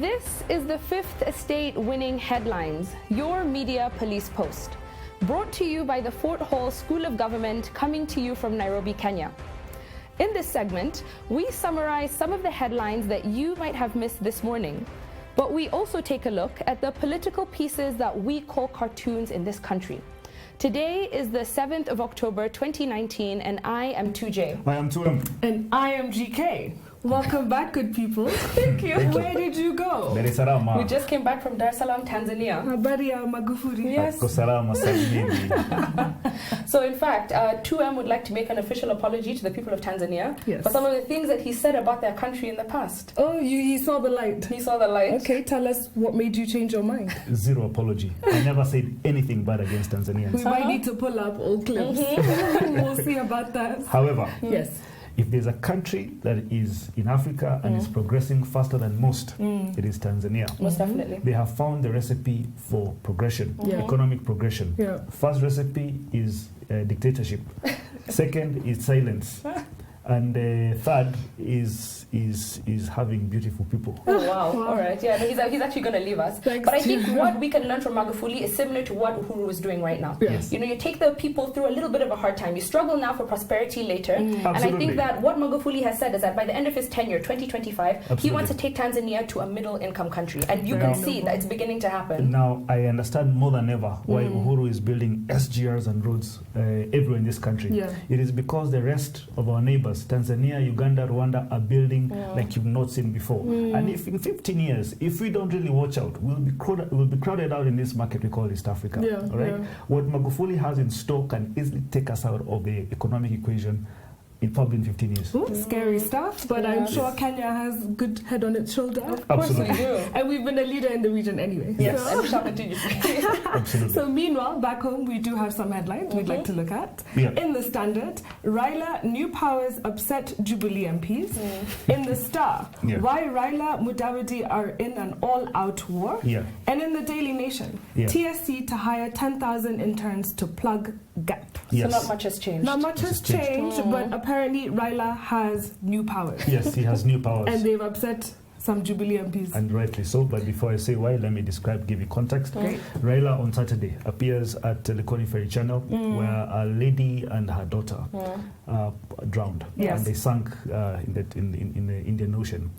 This is the Fifth Estate winning headlines, your media police post. Brought to you by the Fort Hall School of Government, coming to you from Nairobi, Kenya. In this segment, we summarize some of the headlines that you might have missed this morning. But we also take a look at the political pieces that we call cartoons in this country. Today is the 7th of October 2019, and I am 2J. I am 2M. And I am GK. Welcome back, good people. Thank you. Where did you go? Dar es Salaam. We just came back from Dar es Salaam, Tanzania. Habari ya Magufuli. Yes. Ako salama salimini. So in fact, 2M would like to make an official apology to the people of Tanzania Yes. for some of the things that he said about their country in the past. Oh, he saw the light. He saw the light. Okay, tell us what made you change your mind. Zero apology. I never said anything bad against Tanzanians. We might need to pull up old clips. We'll see about that. However, Yes. if there's a country that is in Africa and is progressing faster than most, it is Tanzania. Most definitely. They have found the recipe for progression, Yeah. economic progression. Yeah. First recipe is dictatorship. Second is silence. And third is having beautiful people. Oh, wow. All right. Yeah, no, he's actually going to leave us. Thanks, But I think Jim. what we can learn from Magufuli is similar to what Uhuru is doing right now. Yes. You know, you take the people through a little bit of a hard time. You struggle now for prosperity later. And I Absolutely. think that what Magufuli has said is that by the end of his tenure, 2025, he Absolutely. wants to take Tanzania to a middle-income country. And you Very can see noble. that it's beginning to happen. Now, I understand more than ever why Uhuru is building SGRs and roads everywhere in this country. Yeah. It is because the rest of our neighbors, Tanzania, Uganda, Rwanda, are building like you've not seen before. And if in 15 years, if we don't really watch out, we'll be crowded out in this market we call East Africa. Yeah, all right? yeah. What Magufuli has in store can easily take us out of the economic equation in probably in 15 years. Ooh, scary stuff, but I'm sure Kenya has good head on its shoulder. Of course we Absolutely. do. And we've been a leader in the region anyway. Yes, So- and we shall continue. Absolutely. So meanwhile, back home, we do have some headlines we'd like to look at. Yeah. In the Standard, Raila, new powers upset Jubilee MPs. In the Star, Yeah. why Raila Mudavadi are in an all-out war. Yeah. And in the Daily Nation, Yeah. TSC to hire 10,000 interns to plug gap. Yes. So not much has changed. Not much has changed, but apparently Raila has new powers. Yes, he has new powers. And they've upset some Jubilee MPs. And rightly so. But before I say why, let me give you context. Great. Raila on Saturday appears at the Likoni Ferry Channel, where a lady and her daughter drowned, Yes. and they sank in the Indian Ocean.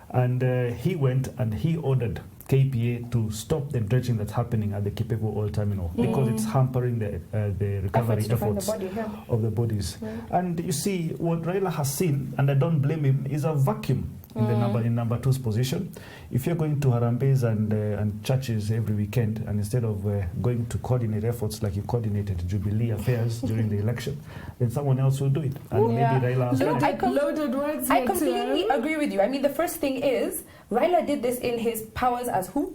And he went and he ordered KPA to stop the dredging that's happening at the Kipevu oil terminal because it's hampering the recovery To find the efforts body, yeah. of the bodies. And you see, what Raila has seen, and I don't blame him, is a vacuum in the number two's position. If you're going to Harambes and churches every weekend, and instead of going to coordinate efforts like you coordinated Jubilee affairs during the election, then someone else will do it. And Yeah. maybe Raila has No, done I it. com- Loaded words I here, completely too. agree with you. I mean, the first thing is, Raila did this in his powers as who?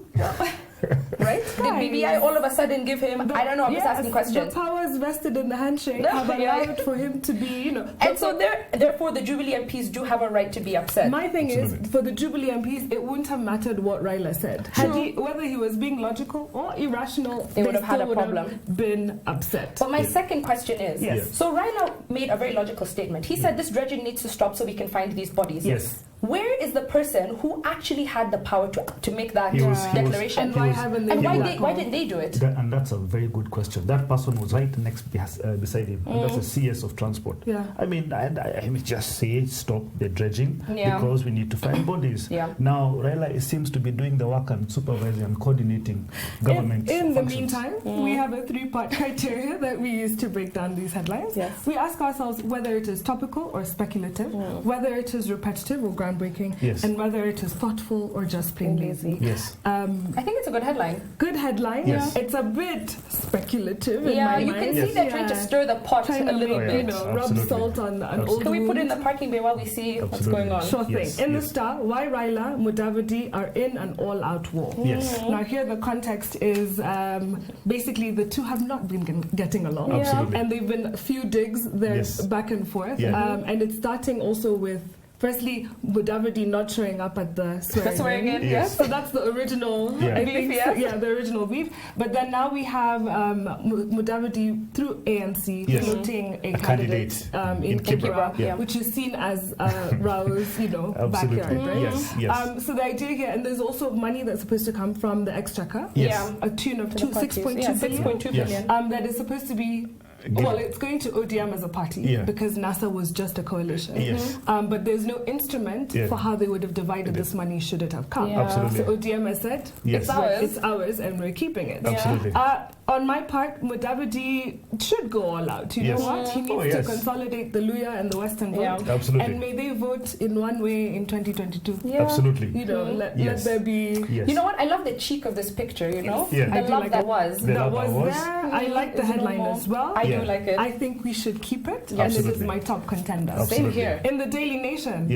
Right? Did BBI all of a sudden give him, I don't know, I'm just asking questions. The powers vested in the handshake No, have yeah. allowed for him to be, And so therefore the Jubilee MPs do have a right to be upset. My thing Absolutely. is, for the Jubilee MPs, it wouldn't have mattered what Raila said. Had True. he, whether he was being logical or irrational, They would have had still a problem. been upset. But my second question is, Yes. so Raila made a very logical statement. He said this dredging needs to stop so we can find these bodies. Yes. Where is the person who actually had the power to make that He was- declaration? And why haven't they And done why that? didn't they do it? And that's a very good question. That person was right next beside him, and that's a CS of transport. Yeah. I mean, I mean, just say stop the dredging Yeah. because we need to find bodies. Yeah. Now, Raila seems to be doing the work and supervising and coordinating government In the functions. meantime, we have a 3-part criteria that we use to break down these headlines. Yes. We ask ourselves whether it is topical or speculative, whether it is repetitive or groundbreaking, Yes. and whether it is thoughtful or just plain lazy. Yes. I think it's a good headline. Good headline. Yes. It's a bit speculative in Yeah, my you mind. can see they're trying to stir the pot Trying a to little make, bit. rub Absolutely. salt on an Absolutely. old Can we put it in wound. the parking bay while we see what's Absolutely. going on? Sure thing. Yes, In the yes. Star, why Raila Mudavadi are in an all-out war. Yes. Now here the context is basically the two have not been getting along. Absolutely. And they've been a few digs there Yes. back and forth. Yeah. And it's starting also with Firstly, Mudavadi not showing up at the swearing in. Yes. So that's the original beef, the original beef. But then now we have Mudavadi through ANC floating a candidate in Kibra, which is seen as Rao's, backyard, right? Yes. So the idea here, and there's also money that's supposed to come from the exchequer, a tune of 6.2 billion, that is supposed to be. Well, it's going to ODM as a party because NASA was just a coalition. But there's no instrument for how they would have divided this money should it have come. Absolutely. So ODM has said, it's ours and we're keeping it. Absolutely. On my part, Mudavadi should go all out. You know what? He needs to consolidate the Luya and the Western vote. Absolutely. And may they vote in one way in 2022. Absolutely. Let there be... You know what? I love the cheek of this picture, The love that was. That was there. I like the headline as well. I do like it. I think we should keep it. And it is my top contender. Same here. In the Daily Nation.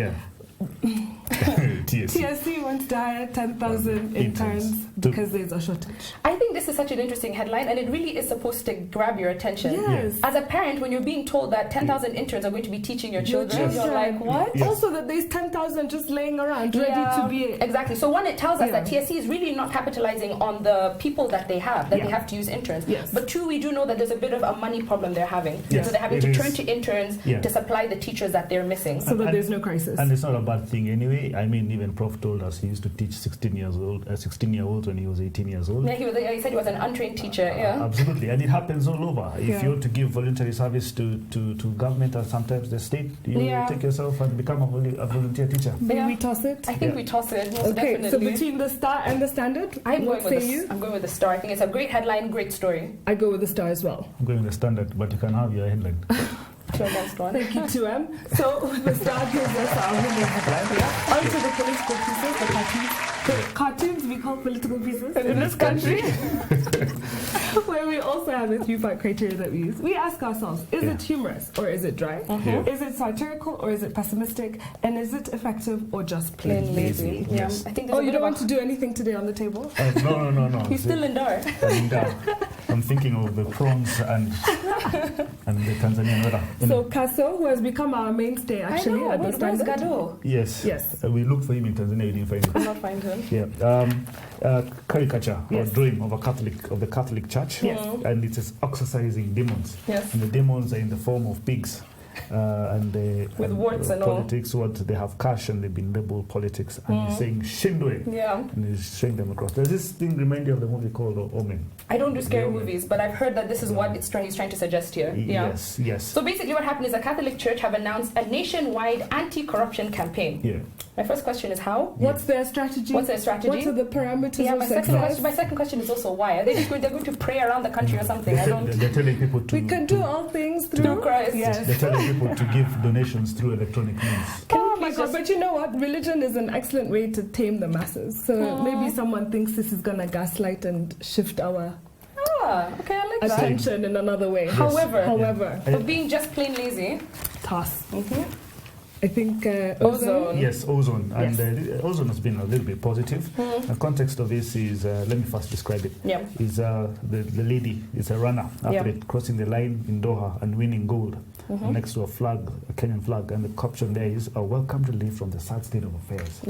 TSC wants to hire 10,000 interns because there's a shortage. I think this is such an interesting headline, and it really is supposed to grab your attention. Yes. As a parent, when you're being told that 10,000 interns are going to be teaching your children, you're like, what? Yes. Also that there's 10,000 just laying around, ready to be... Exactly. So one, it tells us that TSC is really not capitalizing on the people that they have, that they have to use interns. Yes. But two, we do know that there's a bit of a money problem they're having. So they're having to turn to interns to supply the teachers that they're missing. So that there's no crisis. And it's not a bad thing anyway. I mean, even Prof told us he used to teach 16-year-olds when he was 18 years old. Yeah, he said he was an untrained teacher. Absolutely, and it happens all over. If you want to give voluntary service to government or sometimes the state, you take yourself and become a volunteer teacher. Maybe we toss it? I think we toss it, most definitely. So between the Star and the Standard, I'm going with the Star. I think it's a great headline, great story. I go with the Star as well. I'm going with the Standard, but you can have your headline. Thank you, 2M. So the Star gives us our winning headline. On to the political pieces, the cartoons. The cartoons we call political pieces in this country. Where we also have a 3-part criteria that we use. We ask ourselves, is it humorous or is it dry? Is it satirical or is it pessimistic? And is it effective or just plain lazy? Yes. I think you don't want to do anything today on the table? No. He's still in Dar. I'm thinking of the prawns and the Tanzanian weather. So Kaso, who has become our mainstay actually at the Standard. Gado? Yes. We looked for him in Tanzania, we didn't find him. Could not find him. Caricature or drawing of the Catholic Church, and it is exorcising demons. And the demons are in the form of pigs. With words and politics, they have cash and they've been labeled politics, and he's saying Shindwe, and he's showing them across. Does this thing remind you of the movie called Omen? I don't do scary movies, but I've heard that this is what he's trying to suggest here. Yes. So basically what happened is the Catholic Church have announced a nationwide anti-corruption campaign. My first question is how? What's their strategy? What are the parameters of success? My second question is also why. Are they just they're going to pray around the country or something? They're telling people to... We can do all things through Christ. Yes. They're telling people to give donations through electronic means. Oh my God, but you know what? Religion is an excellent way to tame the masses. So maybe someone thinks this is going to gaslight and shift our okay, I like attention in another way. However, for being just plain lazy, toss. I think ozone. Yes, ozone. And ozone has been a little bit positive. The context of this is, let me first describe it. Is the lady is a runner athlete crossing the line in Doha and winning gold next to a flag, a Kenyan flag, and the caption there is a welcome relief from the sad state of affairs.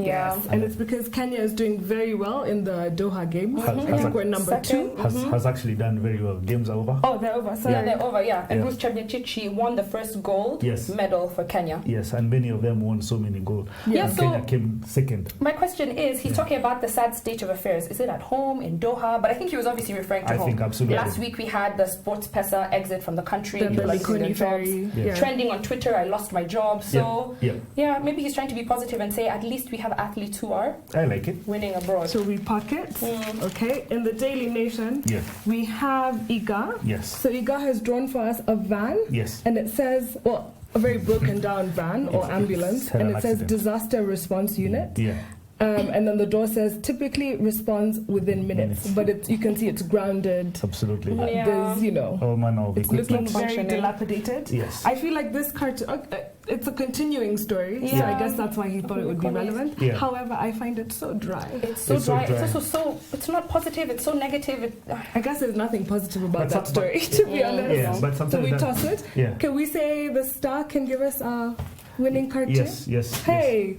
And it's because Kenya is doing very well in the Doha Games. I think we're number 2. Has actually done very well. Games are over. Oh, they're over. Sorry. They're over. And Ruth Chepngetich won the first gold medal for Kenya. And many of them won so many gold. Kenya came second. My question is, he's talking about the sad state of affairs. Is it at home, in Doha? But I think he was obviously referring to home. I think absolutely. Last week we had the sports pesa exit from the country. The Likoni ferry. Trending on Twitter, I lost my job. So maybe he's trying to be positive and say at least we have athletes who are winning abroad. So we park it. Okay. In the Daily Nation, we have IGA. So IGA has drawn for us a van. And it says, a very broken down van or ambulance, and it says disaster response unit. And then the door says typically responds within minutes. But you can see it's grounded. Absolutely. There's, it's looking very dilapidated. I feel like this cartoon, it's a continuing story, so I guess that's why he thought it would be relevant. However, I find it so dry. It's so dry. It's also it's not positive, it's so negative. I guess there's nothing positive about that story, to be honest. But so we toss it. Can we say the Star can give us a winning cartoon? Yes. Hey,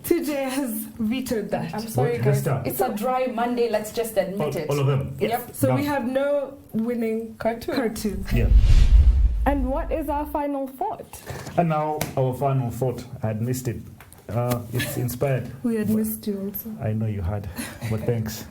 TJ has vetoed that. I'm sorry, guys. It's a dry Monday. Let's just admit it. All of them. Yep. So we have no winning cartoon. Yeah. And what is our final thought? And now our final thought. I had missed it. It's inspired. We had missed you also. I know you had, but thanks.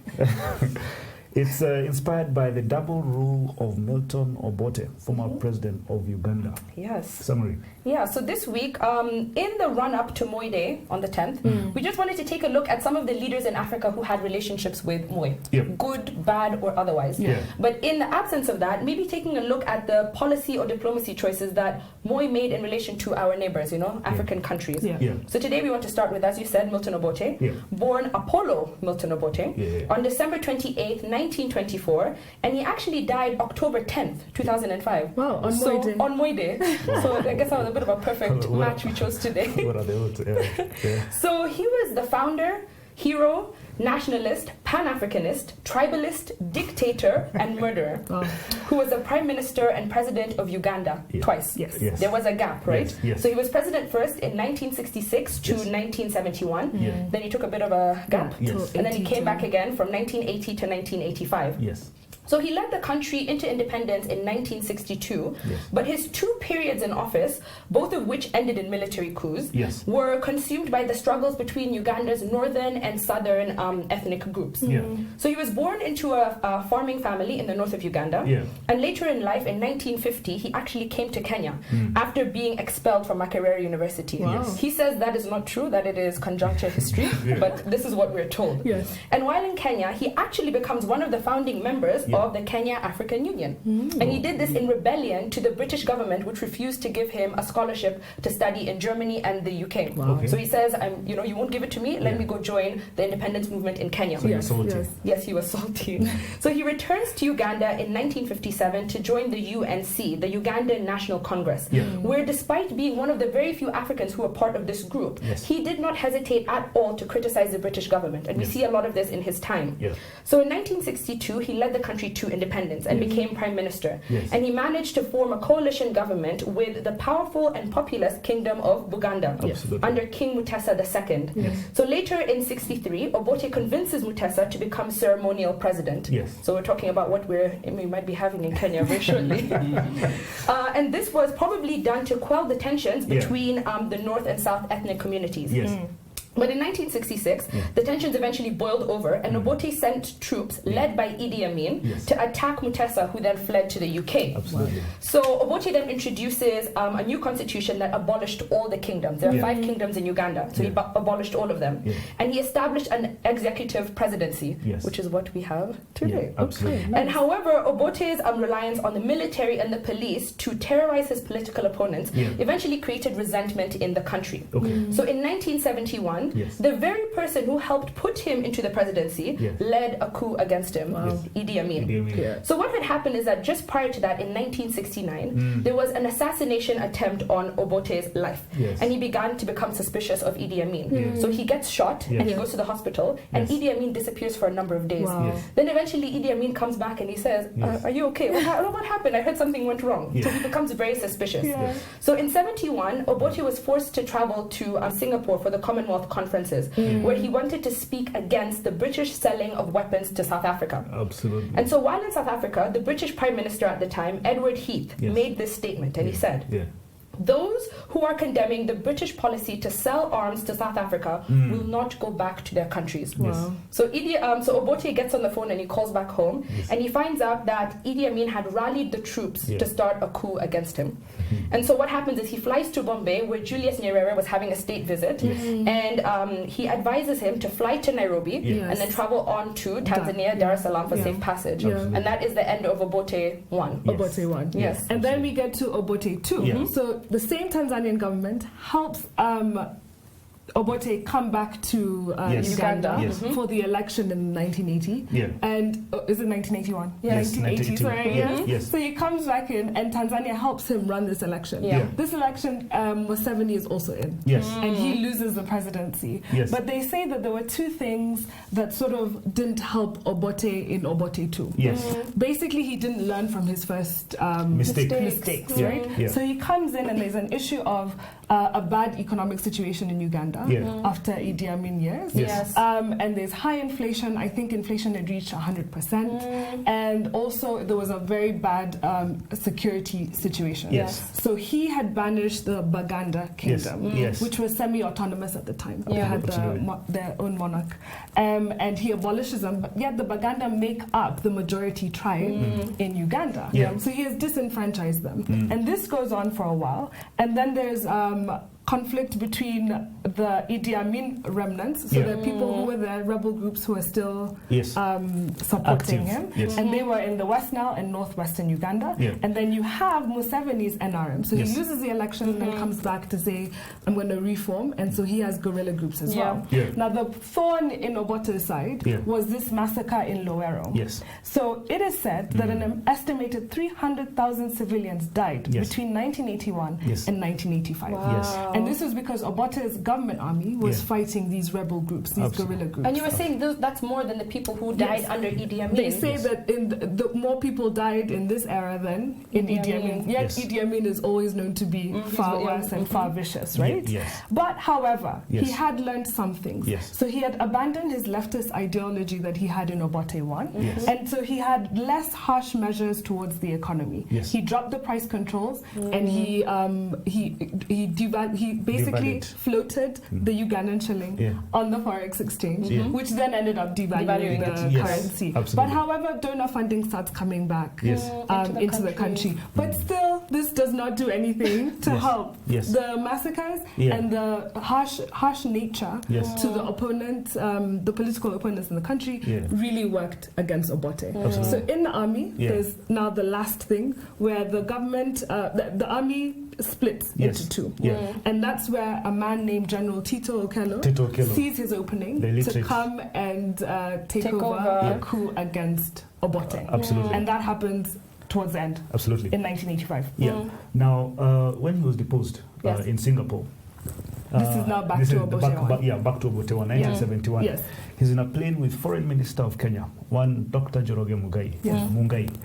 It's inspired by the double rule of Milton Obote, former president of Uganda. Yes. Summary. Yeah, so this week, in the run-up to Mwai Day on the 10th, we just wanted to take a look at some of the leaders in Africa who had relationships with Mwai, good, bad, or otherwise. Yeah. But in the absence of that, maybe taking a look at the policy or diplomacy choices that Mwai made in relation to our neighbors, African countries. So today we want to start with, as you said, Milton Obote, born Apollo Milton Obote, on December 28th, 1924, and he actually died October 10th, 2005. Wow, on Mwai Day. On Mwai Day. So I guess that was a bit of a perfect match we chose today. What are they all So he was the founder, hero, nationalist, pan-Africanist, tribalist, dictator, and murderer, who was the prime minister and president of Uganda twice. Yes. There was a gap, right? Yes. So he was president first in 1966 to 1971. Then he took a bit of a gap. And then he came back again from 1980 to 1985. Yes. So he led the country into independence in 1962, but his two periods in office, both of which ended in military coups, were consumed by the struggles between Uganda's northern and southern ethnic groups. So he was born into a farming family in the north of Uganda, and later in life, in 1950, he actually came to Kenya after being expelled from Makerere University. He says that is not true, that it is conjuncture history, but this is what we're told. And while in Kenya, he actually becomes one of the founding members of the Kenya African Union. And he did this in rebellion to the British government, which refused to give him a scholarship to study in Germany and the UK. So he says, you won't give it to me, let me go join the independence movement in Kenya. So Yes, he was salty. So he returns to Uganda in 1957 to join the UNC, the Ugandan National Congress, where despite being one of the very few Africans who were part of this group, he did not hesitate at all to criticize the British government. And we see a lot of this in his time. So in 1962, he led the country to independence and became prime minister. And he managed to form a coalition government with the powerful and populous kingdom of Buganda under King Mutesa II. So later in 63, Obote convinces Mutesa to become ceremonial president. So we're talking about what we might be having in Kenya very shortly. And this was probably done to quell the tensions between the north and south ethnic communities. But in 1966, the tensions eventually boiled over, and Obote sent troops led by Idi Amin to attack Mutesa, who then fled to the UK. So Obote then introduces a new constitution that abolished all the kingdoms. There are 5 kingdoms in Uganda, so he abolished all of them. And he established an executive presidency, which is what we have today. And however, Obote's reliance on the military and the police to terrorize his political opponents eventually created resentment in the country. So in 1971, the very person who helped put him into the presidency led a coup against him, Idi Amin. So what had happened is that just prior to that, in 1969, there was an assassination attempt on Obote's life. And he began to become suspicious of Idi Amin. So he gets shot and he goes to the hospital, and Idi Amin disappears for a number of days. Then eventually Idi Amin comes back and he says, are you okay? What happened? I heard something went wrong. So he becomes very suspicious. So in 71, Obote was forced to travel to Singapore for the Commonwealth conferences, where he wanted to speak against the British selling of weapons to South Africa. And so while in South Africa, the British Prime Minister at the time, Edward Heath, made this statement, and he said, those who are condemning the British policy to sell arms to South Africa will not go back to their countries. So Obote gets on the phone and he calls back home, and he finds out that Idi Amin had rallied the troops to start a coup against him. And so what happens is he flies to Bombay, where Julius Nyerere was having a state visit, and he advises him to fly to Nairobi and then travel on to Tanzania, Dar es Salaam for safe passage. And that is the end of Obote 1. Obote 1. Yes. And then we get to Obote 2. So the same Tanzanian government helps Obote come back to Uganda for the election in 1980. Yeah. And is it 1981? Yes, 1980, sorry. Yes. So he comes back in, and Tanzania helps him run this election. Yeah. This election Museveni is also in. Yes. And he loses the presidency. Yes. But they say that there were two things that sort of didn't help Obote in Obote 2. Yes. Basically, he didn't learn from his first mistakes, Yeah. right? Yeah. So he comes in, and there's an issue of a bad economic situation in Uganda after Idi Amin years. Yes. And there's high inflation. I think inflation had reached 100%. And also there was a very bad security situation. Yes. So he had banished the Baganda kingdom, Yes. which was semi-autonomous at the time. Yeah. They had their own monarch. And he abolishes them, but yet the Baganda make up the majority tribe in Uganda. Yeah. So he has disenfranchised them. And this goes on for a while. And then there's conflict between the Idi Amin remnants. So there are people who were the rebel groups who are still supporting him. Yes. And they were in the West Nile and northwestern Uganda. Yeah. And then you have Museveni's NRM. So he loses the election and then comes back to say, I'm going to reform. And so he has guerrilla groups as well. Yeah. Now, the thorn in Obote's side was this massacre in Lowero. Yes. So it is said that an estimated 300,000 civilians died between 1981 and 1985. Wow. Yes. And this was because Obote's government army was fighting these rebel groups, these guerrilla groups. And you were saying that's more than the people who died under Idi Amin. They say that in the more people died in this era than in Idi Amin. Yet Idi Amin is always known to be far worse and far vicious, right? Yes. But however, he had learned some things. Yes. So he had abandoned his leftist ideology that he had in Obote 1. Yes. And so he had less harsh measures towards the economy. Yes. He dropped the price controls and he basically floated the Ugandan shilling on the forex exchange, which then ended up devaluing the currency. Absolutely. But however, donor funding starts coming back into the country. But still, this does not do anything to help. Yes. The massacres and the harsh nature to the opponents, the political opponents in the country, really worked against Obote. So in the army, there's now the last thing where the government, the army splits into two. And that's where a man named General Tito Okello sees his opening to come and take over a coup against Obote. Absolutely. And that happens towards the end. Absolutely. In 1985. Yeah. Now, when he was deposed in Singapore, this is now back to Obote 1. Back to Obote 1, 1971. Yes. He's in a plane with Foreign Minister of Kenya, one Dr. Joroge Mungai.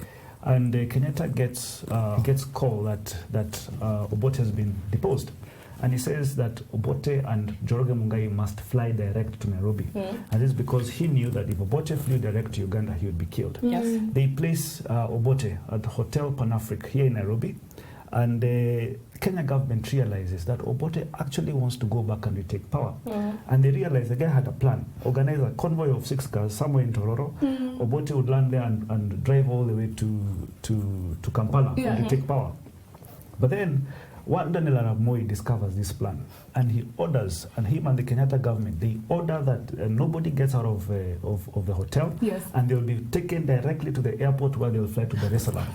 And Kenyatta gets call that Obote has been deposed. And he says that Obote and Joroge Mungai must fly direct to Nairobi. And this is because he knew that if Obote flew direct to Uganda, he would be killed. Yes. They place Obote at the Hotel Pan-Africa here in Nairobi. And the Kenya government realizes that Obote actually wants to go back and retake power. And they realize the guy had a plan, organize a convoy of 6 cars somewhere in Tororo. Obote would land there and drive all the way to Kampala and take power. But then one Daniel Arap Moi discovers this plan, and he orders, and him and the Kenyatta government, they order that nobody gets out of the hotel, and they will be taken directly to the airport where they will fly to Dar es Salaam.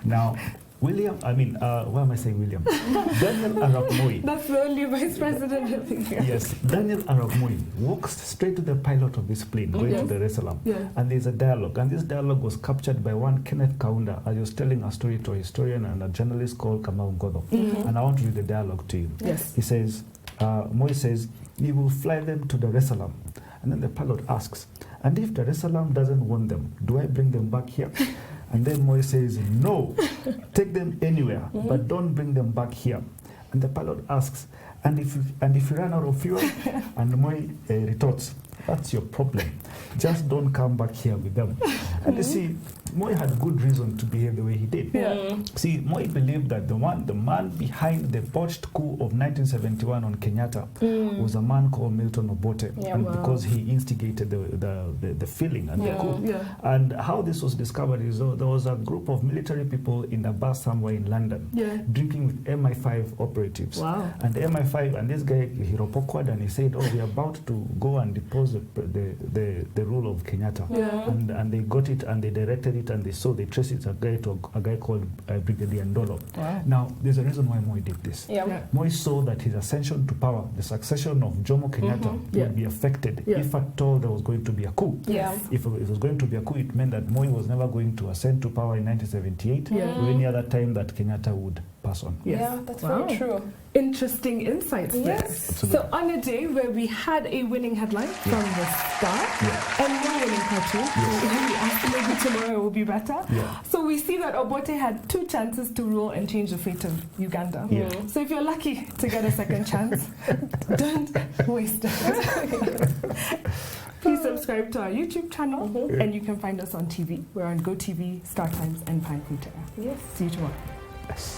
Now, why am I saying William? Daniel Arap Moi. That's the only vice president I think. Yes, Daniel Arap Moi walks straight to the pilot of this plane going to Dar es Salaam. And there's a dialogue. And this dialogue was captured by one Kenneth Kaunda. I was telling a story to a historian and a journalist called Kamau Ngodo. And I want to read the dialogue to you. Yes. He says, Moi says, we will fly them to Dar es Salaam. And then the pilot asks, and if Dar es Salaam doesn't want them, do I bring them back here? And then Moi says, no, take them anywhere, but don't bring them back here. And the pilot asks, and if you run out of fuel? And Moi retorts, that's your problem. Just don't come back here with them. And you see, Moi had good reason to behave the way he did. See, Moi believed that the man behind the botched coup of 1971 on Kenyatta was a man called Milton Obote, because he instigated the feeling and the coup. And how this was discovered is there was a group of military people in a bar somewhere in London drinking with MI5 operatives. And the MI5, and this guy, he ropokwad, and he said, we're about to go and depose the rule of Kenyatta. And they got it and they directed it it and they trace it to a guy called Brigadier Ndolo. Wow. Now, there's a reason why Moi did this. Yeah. Moi saw that his ascension to power, the succession of Jomo Kenyatta, would be affected if at all there was going to be a coup. Yeah. If it was going to be a coup, it meant that Moi was never going to ascend to power in 1978 or any other time that Kenyatta would pass on. Yes. Yeah, that's very true. Interesting insights there. Yes. So on a day where we had a winning headline from the start and no winning cartoon, we asked maybe tomorrow will be better. Yeah. So we see that Obote had 2 chances to rule and change the fate of Uganda. Yeah. So if you're lucky to get a second chance, don't waste it. Please subscribe to our YouTube channel and you can find us on TV. We're on GoTV, StarTimes and Pan Future. Yes. See you tomorrow. Yes.